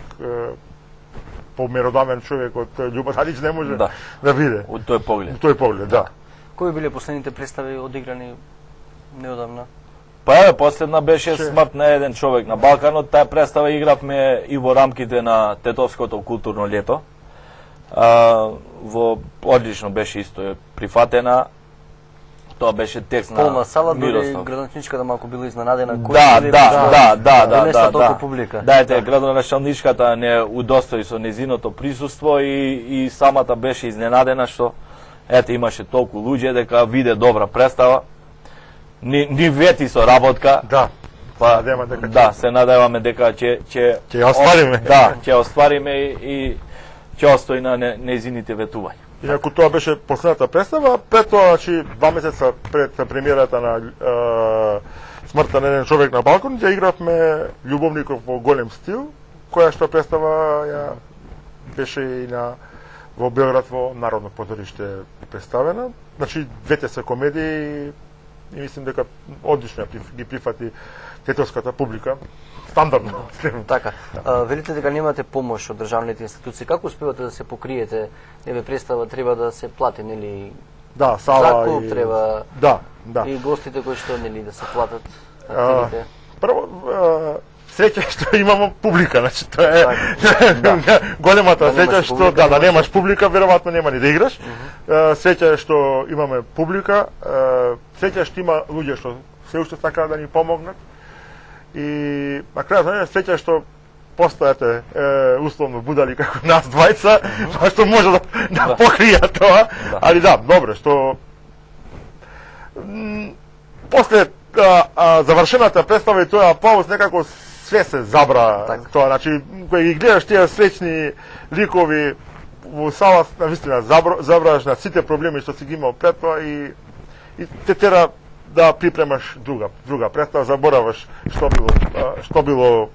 померодавен човек од Љуба Тадиќ не може да биде. У тој поглед. У тој поглед, да. Кои биле последните представи одиграни неодамна? Па еве, последна беше смрт на еден човек на Балканот. Таа представа игравме и во рамките на Тетовското културно лето. Одлично беше исто прифатена. Тоа беше текст на полна сала, дори Мирослав. градоначалничката малку била изненадена. Да. Публика. Дајте, градоначалничката не удостои со незиното присуство и самата беше изненадена што ете имаше толку луѓе дека виде добра представа. Ни вети со работка. Да. Па, да, се надеваме дека ќе оствариме. Да, ќе оствариме и ќе остои на незините ветувања. Инаку тоа беше последната представа, пред тоа, значи, 2 месеца пред премиерата на смртта на еден човек на балкон, ја игравме Љубовников во голем стил, која што представа ја беше и во Белград во Народно позориште представена. Значи, двете се комедии и мислим дека одлично ги прифати тетовската публика. Стандардно. Така. Велите дека немате помош од државните институции. Како успевате да се покриете? Еве представа треба да се плати, нели? Да, сала закуп и треба. Да. И гостите кои што нели да се платат активите. Прво среќа што имамо публика, значи тоа е големата среќа што да немаш публика, веројатно нема ни да играш. Среќа што имаме публика, среќа што има луѓе што се уште сакаат да ни помогнат. И на крајот среќа што постојате условно будали како нас двајца, што може да покрија тоа. Али да, добро, што после завршената представа и тој аплауз некако све се забра тоа, значи кога ги гледаш тие среќни ликови во сала, навистина забраш на сите проблеми што си ги имал пред тоа и те тера да припремаш друга представа, забораваш што било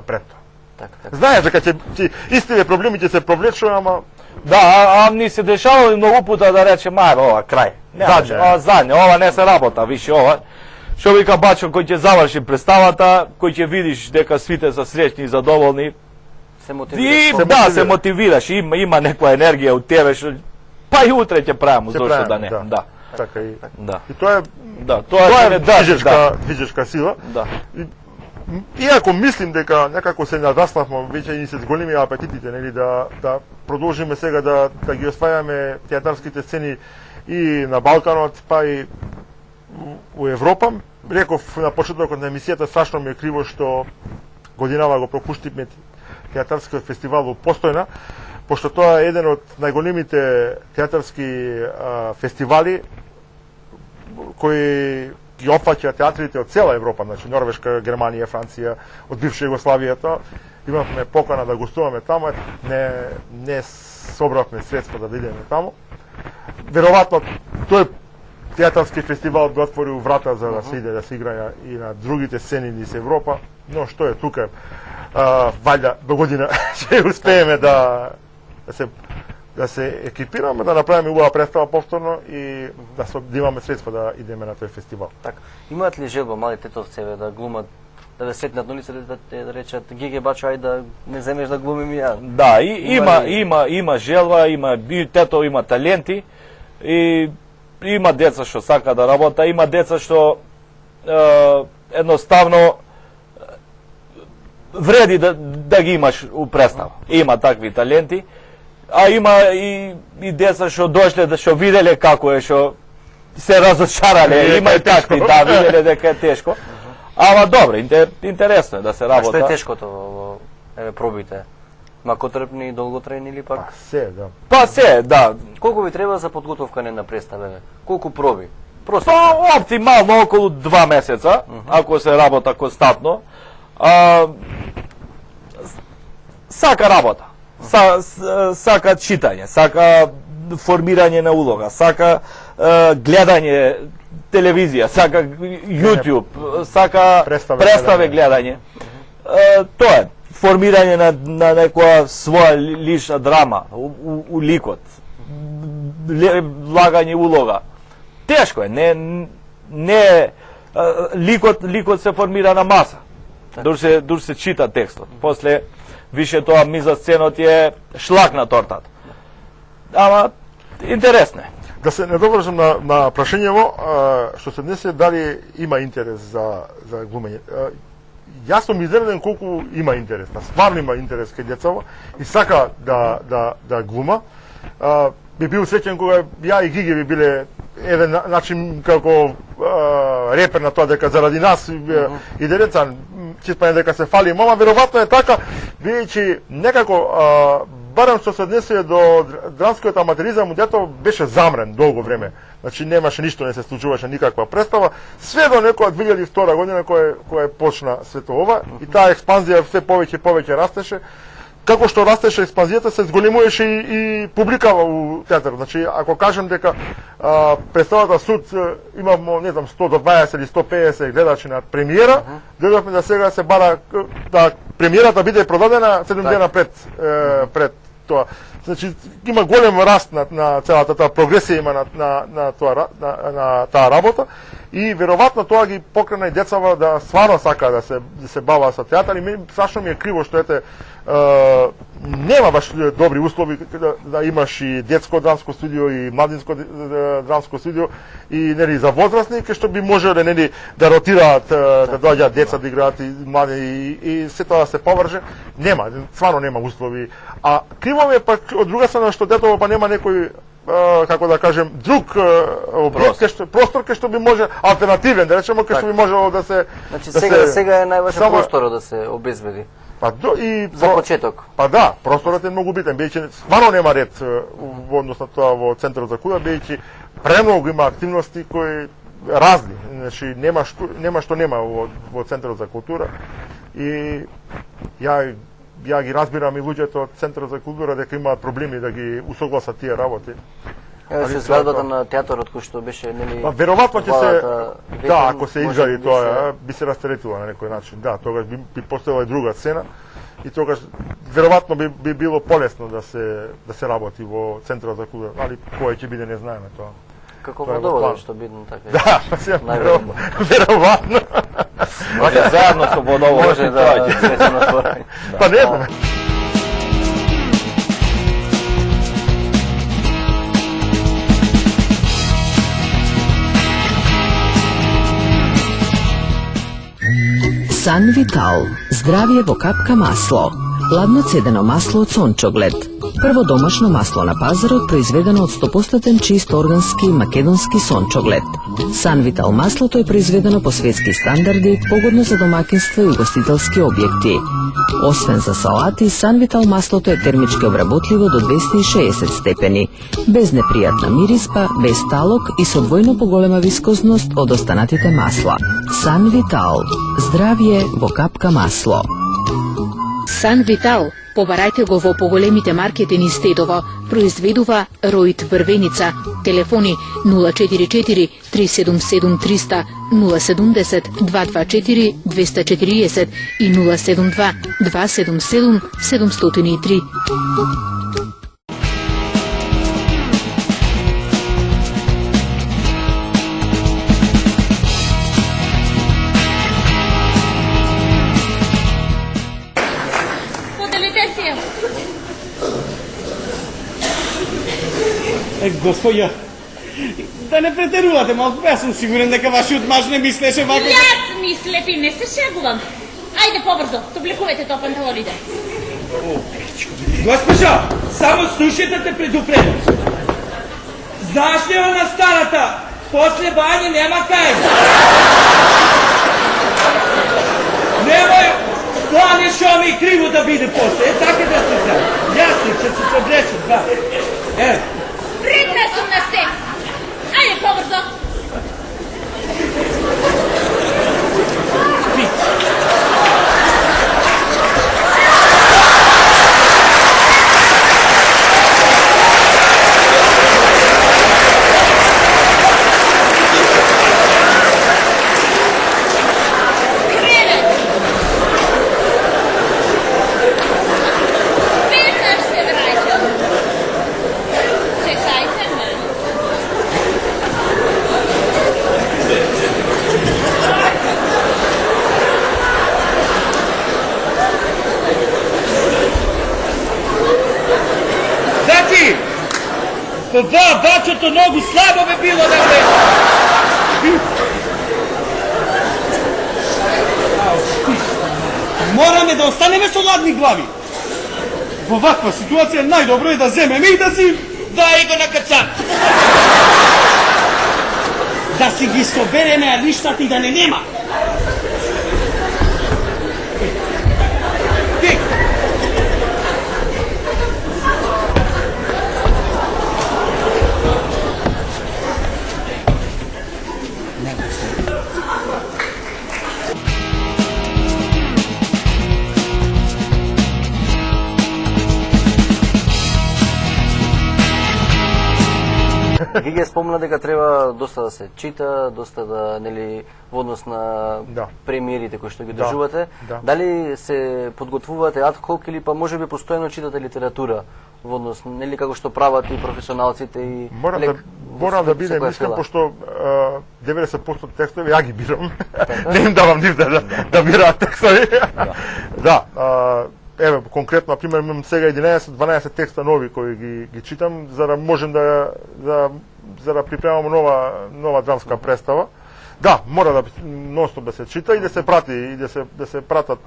пред тоа. Знаеш дека ќе истиве проблеми ќе се провлечува, ама да, ни се дешавало многу пута да рече мај ова крај. Задње, ова не се работа, више ова. Што вика Бачо, кој ќе заврши представата, кој ќе видиш дека свите се среќни и задоволни. Се мотивираш. Да, се мотивираш, има некоја енергија у тебе што па и утре ќе правиме, зошто да не. Да. Така и. Да. И тоа е тоа е движешка сила. Да. Иако мислим дека некако се надаснавме веќе и се зголеми апетитите, нели да продолжиме сега да ги освајаме театарските сцени и на Балканот, па и у Европа. Реков на почетокот на емисијата, страшно ми е криво што годинава го пропуштивме театарскиот фестивал во Постојна, пошто тоа е еден од најголемите театарски фестивали кои ги опфаќа театрите од цела Европа, значи Норвешка, Германија, Франција, од бивша Југославијата. Имавме покана да гостуваме таму, не собравме средства да идеме таму. Веројатно тој театарски фестивал би отворил врата за да се иде да се игра и на другите сцени низ Европа, но што е тука, ваљда до година ќе успееме да се екипираме, да направиме убава представа повторно и да имаме средства да идеме на тој фестивал. Така. Имаат ли желба мали тетовцеве да глумат, да ве сретнат на улица да речат Гиге Бачо, ај да не земеш да глумим ја? Да, има желба, има тето има таленти и има деца што сака да работа, има деца што едноставно вреди да ги имаш у представа. Има такви таленти, а има и деца што дошле, што виделе како е, што се разочарале, има и такви, да, виделе дека е тешко. Ама добро, интересно е да се работа. А што е тешкото во пробите? Макотрпни, долготрајни или пак? Па се, да. Колку ви треба за подготовка на представа? Колку проби? Па оптимално околу 2 месеца, ако се работа константно. Сака работа, сака читање, сака формирање на улога, сака гледање телевизија, сака YouTube, сака представе гледање. Тоа е формирање на некоја своја лична драма у ликот, влагање улога. Тешко е, не ликот се формира на маса. Дур се чита текстот. После више тоа миза сценот е шлак на тортата. Ама интересно е. Да се недовршам на прашањево, што се днесе дали има интерес за глумење. Јас сум изненаден колку има интерес. Стварно има интерес кај децава и сака да глума. Би бил среќен кога ја и Гиги би биле еден начин како репер на тоа дека заради нас и деца чиспање дека се фали мома, веројатно е така, бидејќи некако барем што се однесува до драмскиот аматеризам, дето беше замрен долго време. Значи немаше ништо, не се случуваше никаква представа, све до некоја 2002 година која почна сето ова и таа експанзија се повеќе растеше. како што растеше експанзијата, се зголемуваше и публика у театарот. Значи, ако кажем дека представата Суд имамо, не знам, 100 до 20 или 150 гледачи на премиера, гледавме да сега се бара да премиерата биде продадена 7 дена пред тоа. Значи, има голем раст на целата таа прогресија има на таа работа и веројатно тоа ги покрена и децава да стварно сака да се бават со театар и страшно ми е криво што нема баш добри услови да имаш и детско драмско студио и младинско драмско студио и нели за возрастни што би можеле нели да ротираат да доаѓаат деца да играат и млади и се тоа да се поврже. Нема, стварно нема услови. А криво ми е пак од друга страна што Тетово па нема некој како да кажем друг простор кај што би може алтернативен, да речеме кај што би можело да се Значи сега е најважен просторот да се обезбеди. За почеток. Па да, просторот е многу битен, бидејќи стварно нема ред во однос на тоа во Центарот за култура, бидејќи премногу има активности кои разни, значи нема што нема во Центарот за култура и ја ги разбирам и луѓето од Центарот за култура дека имаат проблеми да ги усогласат тие работи. Се зградата на театарот кој што беше нели веројатно ќе се ако се изгради тоа би се растаретила на некој начин. Да, тогаш би постоела и друга цена и тогаш веројатно би било полесно да се работи во Центарот за култура, али кој ќе биде не знаеме тоа. Како водовод што бидно така. Да, веројатно. Може заедно со водовод може да се натвори. Па не знам. Сан Витал. Здравје во капка масло. Ладно цедено масло од сончоглед. Прво домашно масло на пазарот, произведено од 100% чист органски македонски сончоглед. Сан Витал маслото е произведено по светски стандарди, погодно за домаќинства и угостителски објекти. Освен за салати, Сан Витал маслото е термички обработливо до 260 степени, без непријатна мириспа, без талок и со двојно поголема вискозност од останатите масла. Сан Витал. Здравје во капка масло. Сан Витал, побарајте го во поголемите маркети низ Тетово, произведува Роит Врвеница. Телефони 044 377 300, 070 224 240 и 072 277 703. Господја, да не претерувате малку, јас сум сигурен дека вашиот маж не мислеше вака. Јас мислев и не се шегувам. Ајде побрзо, соблекувате тоа панталоните. Госпожо, само слушайте те предупредам. Знаеш ли она старата? После бање нема кај. Немој тоа нешто ми криво да биде после. Така да се знае. Јас ќе се погрешам, да. Спретна сум на се. Ајде побрзо. Това бачото многу слабо бе било да влезе. Мораме да останеме со ладни глави. Во ваква ситуација најдобро е да земеме и да си... Дај го на кацак. Да си ги собереме алиштата и да не нема. Гиге спомна дека треба доста да се чита, доста да, нели, во однос на премиерите кои што ги држувате. Дали се подготвувате ад хок или па можеби постојано читате литература во однос, нели, како што прават и професионалците и Мора да биде, мислам, пошто 90% текстови ја ги бирам. Не им давам нив да бираат текстови. Да, еве, конкретно, например, имам сега 11-12 текста нови кои ги читам, за да можем за да припремам нова драмска представа. Да, мора да нонстоп да се чита и да се прати, и да се пратат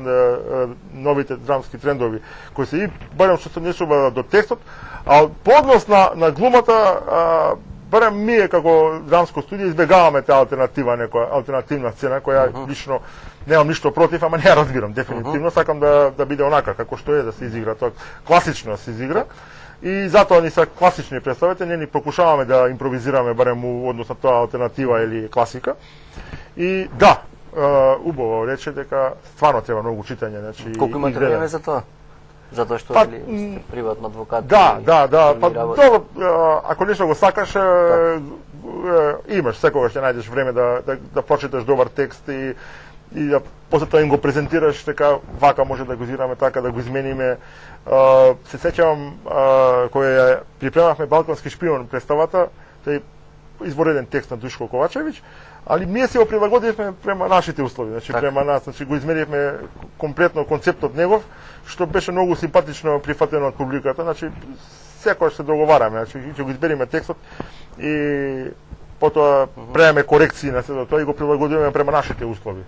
новите драмски трендови кои се и барем што се несува до текстот, а по однос на глумата, барем ние како драмско студио избегаваме таа алтернативна сцена која лично немам ништо против, ама не ја разбирам дефинитивно, сакам да биде онака како што е да се изигра, тоа класично да се изигра. И затоа ни се класични представите, не ни покушаваме да импровизираме барем у однос на тоа алтернатива или класика. И да, убаво рече дека стварно треба многу читање, значи. Колку имате време за тоа? Затоа што сте приватно адвокат. Да, па добро, ако нешто го сакаш, имаш секогаш ќе најдеш време да прочиташ добар текст и да после тоа им го презентираш, така вака може да го изиграме, така да го измениме. Се сеќавам кој припремавме Балкански шпион представата, тој извореден текст на Душко Ковачевиќ, али ние се го прилагодивме према нашите услови, значи према нас, значи го изменивме комплетно концептот негов, што беше многу симпатично прифатено од публиката, значи секогаш се договараме, значи ќе го избериме текстот и потоа правиме корекции на сето тоа и го прилагодуваме према нашите услови.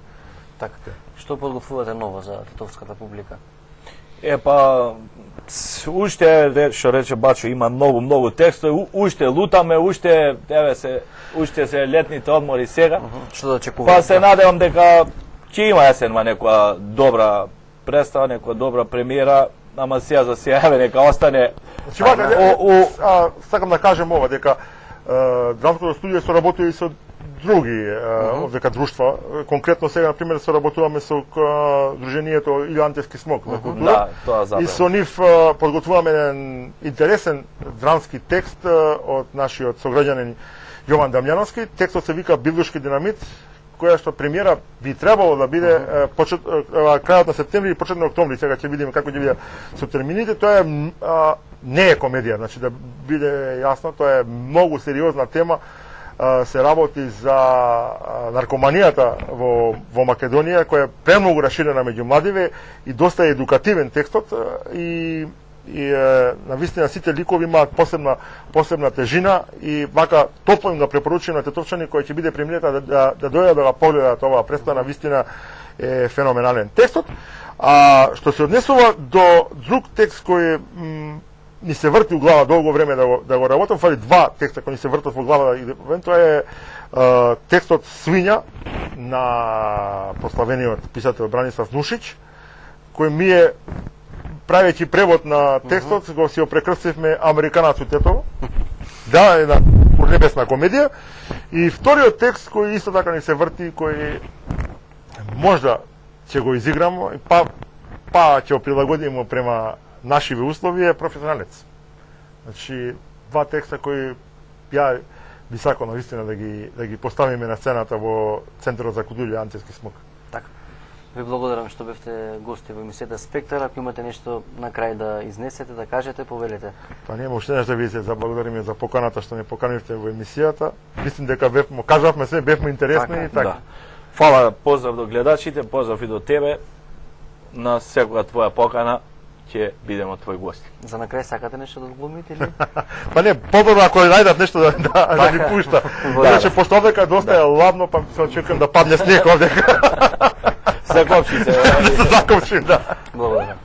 Така. Што подготвувате ново за тетовската публика? Па, уште, што рече Бачо, има многу текстови, уште лутаме, уште се летните одмори сега. Што да очекувате? Па се надевам дека ќе има есенма некоја добра представа, некоја добра премиера, ама сега за сега нека остане. Сакам да кажем ова, дека драмското студио соработува и со други дека друштва, конкретно сега например соработуваме со Друженијето Илиантевски смок на култура. И со нив подготвуваме еден интересен драмски текст од нашиот сограѓанин Јован Дамјановски. Текстот се вика Билдушки динамит, која што премиера би требало да биде крајот на септември и почеток на октомври. Сега ќе видиме како ќе биде со термините. Тоа не е комедија, значи да биде јасно, тоа е многу сериозна тема. Се работи за наркоманијата во Македонија, која е премногу раширена меѓу младиве и доста едукативен текстот и навистина сите ликови имаат посебна тежина и вака топло им да препоручувам на тетовчани кои ќе биде премиерата да дојдат да го погледат оваа представа, навистина е феноменален текстот. А што се однесува до друг текст кој ни се врти у глава долго време да го работам, фали два текста кои ни се вртат во глава, тоа е текстот Свиња на прославениот писател Бранислав Нушич, кој ми е, правејќи превод на текстот, го си го прекрстивме Американец у Тетово. Да, една урнебесна комедија. И вториот текст кој исто така ни се врти, кој можда ќе го изиграмо, па ќе го прилагодиме према нашиве услови е Професионалец. Значи, два текста кои ја би сакал навистина да ги поставиме на сцената во Центарот за култура Антевски смок. Така. Ви благодарам што бевте гости во емисијата Спектар. Ако имате нешто на крај да изнесете, да кажете, повелете. Па нема уште нешто да ви се заблагодариме за поканата што не поканивте во емисијата. Мислим дека кажавме се, бевме интересни и така. Да. Фала, поздрав до гледачите, поздрав и до тебе. На секоја твоја покана ќе бидеме од твои гости. За на крај сакате нешто да глумите или? Па не, подобро ако најдат нешто да ни пушта. Значи пошто овдека доста е ладно, па се очекувам да падне снег овдека. Закопчи се. Закопчи, да. Благодарам.